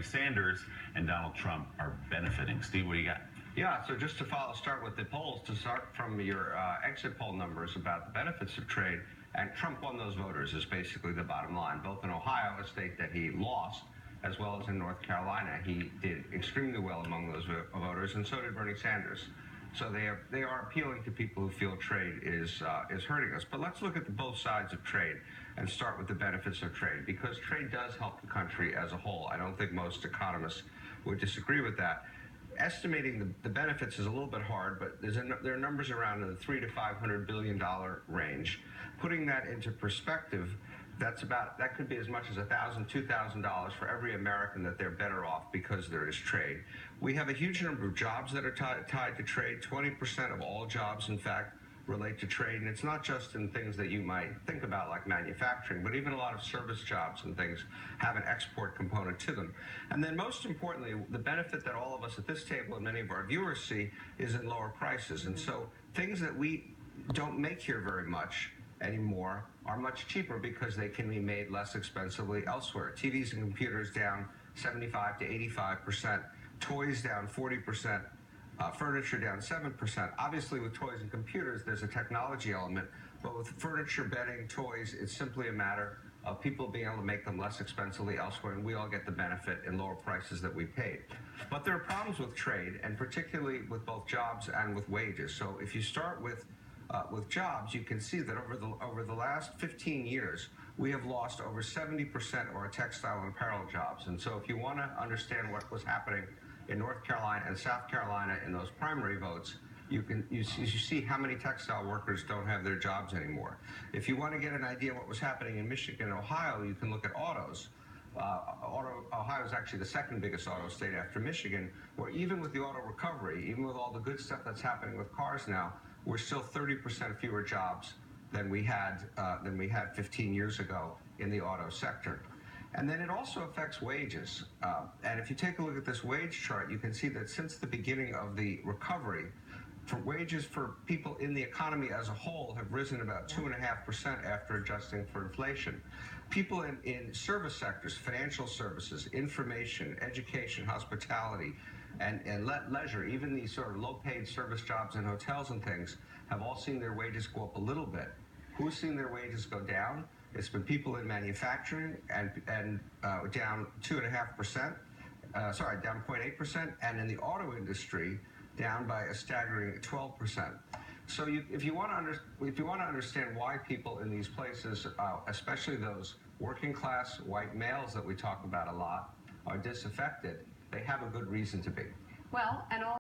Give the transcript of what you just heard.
Sanders and Donald Trump are benefiting. Steve, what do you got? Yeah, so just to start with the polls, to start from your exit poll numbers about the benefits of trade, and Trump won those voters is basically the bottom line, both in Ohio, a state that he lost, as well as in North Carolina. He did extremely well among those voters, and so did Bernie Sanders. So they are appealing to people who feel trade is hurting us. But let's look at both sides of trade and start with the benefits of trade, because trade does help the country as a whole. I don't think most economists would disagree with that. Estimating the benefits is a little bit hard, but there are numbers around in the $300 to $500 billion range. Putting that into perspective, that could be as much as $1,000, $2,000 for every American that they're better off because there is trade. We have a huge number of jobs that are tied to trade. 20% of all jobs, in fact, relate to trade, and it's not just in things that you might think about like manufacturing, but even a lot of service jobs and things have an export component to them. And then most importantly, the benefit that all of us at this table and many of our viewers see is in lower prices. And so things that we don't make here very much anymore are much cheaper because they can be made less expensively elsewhere. TVs and computers down 75 to 85%, toys down 40%, furniture down 7%. Obviously, with toys and computers, there's a technology element, but with furniture, bedding, toys, it's simply a matter of people being able to make them less expensively elsewhere, and we all get the benefit in lower prices that we paid. But there are problems with trade, and particularly with both jobs and with wages. So if you start with jobs, you can see that over the last 15 years, we have lost over 70% of our textile and apparel jobs. And so if you want to understand what was happening in North Carolina and South Carolina in those primary votes, you see how many textile workers don't have their jobs anymore. If you want to get an idea of what was happening in Michigan and Ohio, you can look at autos. Ohio is actually the second biggest auto state after Michigan, where even with the auto recovery, even with all the good stuff that's happening with cars now, we're still 30% fewer jobs than we had 15 years ago in the auto sector. And then it also affects wages. And if you take a look at this wage chart, you can see that since the beginning of the recovery, wages for people in the economy as a whole have risen about 2.5% after adjusting for inflation. People in service sectors, financial services, information, education, hospitality, and leisure, even these sort of low-paid service jobs in hotels and things, have all seen their wages go up a little bit. Who's seen their wages go down? It's been people in manufacturing and down 2.5%, down 0.8%, and in the auto industry, down by a staggering 12%. So if you want to understand why people in these places, especially those working class white males that we talk about a lot, are disaffected, they have a good reason to be. Well, and all